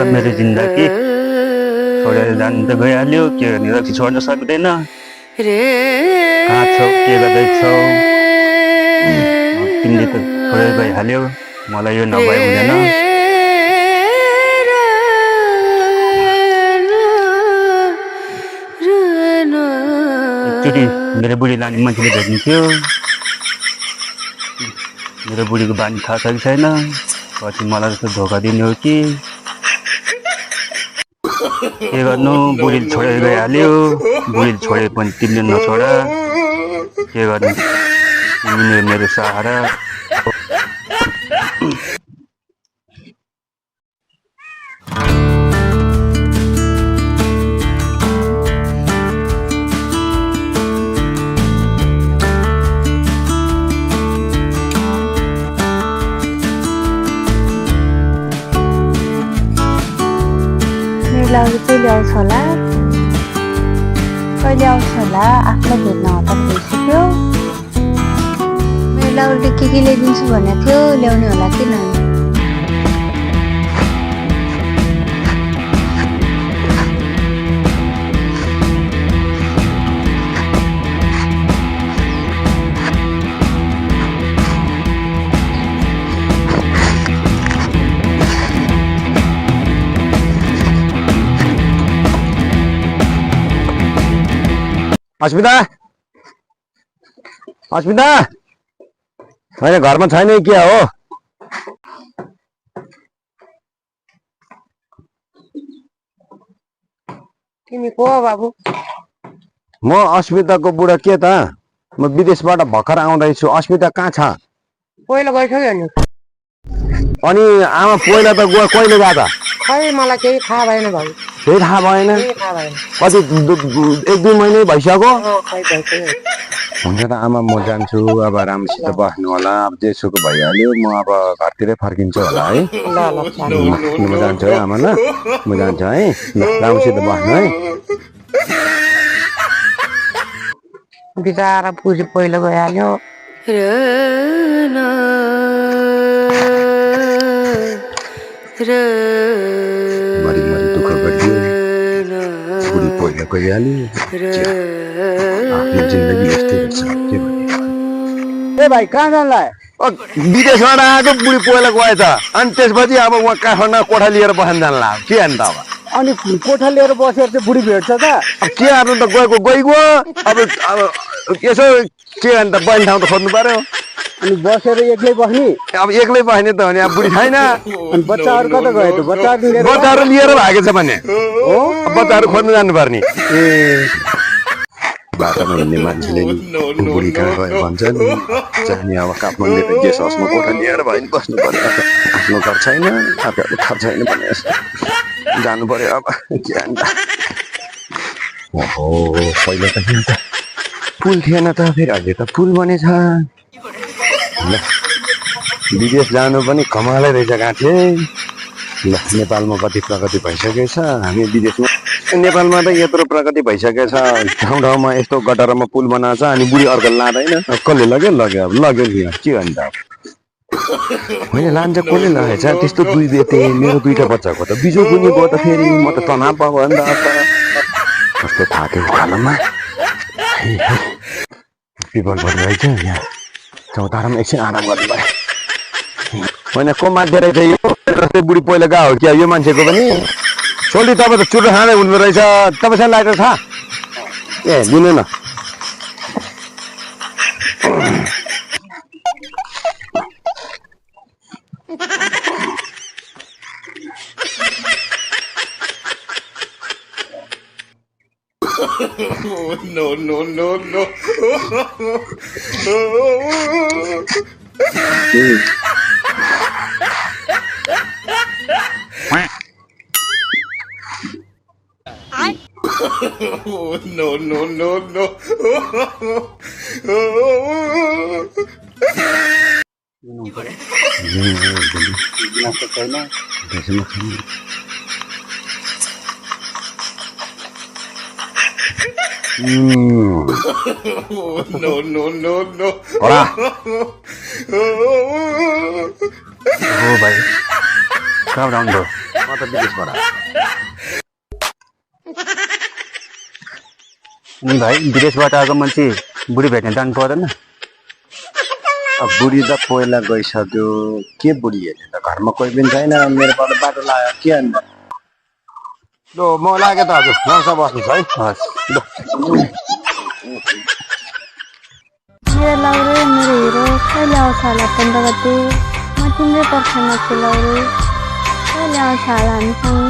मेरो जिन्दगी छोडेर जानु त गइहाल्यो, के गर्ने रक्सी छोड्न सक्दैन। कहाँ छौ, के गर्दैछौ? तिमीले त छोडेर गइहाल्यो, मलाई यो नभए हुँदैन। एकचोटि मेरो बुढी लाने मान्छेले भेट्नु थियो। मेरो बुढीको बानी थाहा छ कि छैन, पछि मलाई जस्तो धोका दिने हो कि के गर्नु। बुढीले छोडेर गइहाल्यो, बुढीले छोडे पनि तिमीले नछोड, के गर्नु। तिमी मेरो सहारा। लाउले कहिले आउँछ होला, कहिले आउँछ होला, आफूलाई भेट्न हतार भइसक्यो। मेरो लाउले के ल्याइदिन्छु भनेको थियो, ल्याउने होला कि न। अस्मिता, अस्मिता, होइन घरमा छैन के हो? तिमी को हो बाबु? म अस्मिताको बुढा। के त म विदेशबाट भर्खर आउँदैछु। अस्मिता कहाँ छ? पहिला गइसक्यो नि। अनि आमा पहिला त गयो, कहिले गयो त? खै मलाई केही थाहा भएन बाबु। केही थाहा भएन? कति 1-2 महिना भइसक्यो? हुन्छ त आमा, म जान्छु। अब राम्रोसित बस्नु होला। अब जेसुको भइहाल्यो, म अब घरतिरै फर्किन्छु होला है। म जान्छु है आमा, ल म जान्छु है। ल राम्रोसित बस्नु है। बिचारा पुजी पहिला गइहाल्यो। मरि दुःख गरियो, बुढी पहिला गइहाल्यो। आफ्नो जिन्दगी यस्तै रहेछ, के भन्ने। ए भाइ, कहाँ जानलाई? विदेशबाट आएको बुढी पहिला गएछ, अनि त्यसपछि अब उहाँ काठमाडौँ कोठा लिएर बस्न जान्ला। के अन्त अब? अनि कोठा लिएर बसेर चाहिँ बुढी भेट्छ त? अब के गर्नु त, गएको गइगयो। अब यसो के अन्त बहिनी ठाउँ त खोज्नु पर्यो। अनि बसेर एक्लै बस्ने? अब एक्लै बस्ने त हो नि, अब बुढी छैन। अनि बच्चाहरू कता गयो त? बच्चाहरू लिएर भागेछ भने हो, बच्चाहरू खोज्नु जानुपर्ने। ए बाटोमा हिँड्ने मान्छेले बुढी कहाँ गयो भन्छ नि। जाने अब काठमाडौँ त गेस्ट हाउसमा कोठा लिएर भयो नि बस्नु पर्यो। आफ्नो घर छैन, आफूहरू घर छैन भने जानु पर्यो। अब के अन्त। ओहो, पहिला त के त पुल थिएन त, फेरि अहिले त पुल बनेछ। ल विदेश जानु पनि कमालै रहेछ गाँठे। ल नेपालमा कति प्रगति भइसकेको छ, हामी विदेशमा। नेपालमा त यत्रो प्रगति भइसकेको छ, ठाउँ ठाउँमा यस्तो गटरमा पुल बनाएको छ। अनि बुढी अर्को लाँदैन, कसले लग्यो लग्यो, अब लग्यो नि के अन्त। होइन लान्छ, कसले लगेछ त्यस्तो? 2 बेटे मेरो 2टा बच्चाको त बिजो पनि गयो त। फेरि म त तनाव भयो नि त। कस्तो थाकेको कालमा पिपल भइरहेछ यहाँ चौतारामा। एकछिन आराम गर्नु पर्यो। होइन को मान्छे रहेछ यो? जस्तै बुढी पहिला गयो क्या यो मान्छेको पनि? सोल्टी तपाईँ त चुटो खाँदै हुँदो रहेछ। तपाईँसँग लाइटर छ? ए दिनु न। No, no, no, no. No, no, no, no. No, no, no, no. छोरा हो भाइ कहाँबाट आउनुभयो म त विदेश छोरा अनि भाइ विदेशबाट आएको मान्छे बुढी भेट्न जानु पर्दैन अब बुढी त पहिला गइसक्यो के बुढी हेर्ने त घरमा कोही पनि छैन मेरोबाट बाटो लाग्यो के अन्त ल म लागेँ त हजुर नर्सा बस्नु छ है हस् मेरो लाउरे मेरो हिरो कहिले आउँछ होला 15 गते म तिम्रै पर्खामा छु लाउरे कहिले आउँछ होला हामीसँग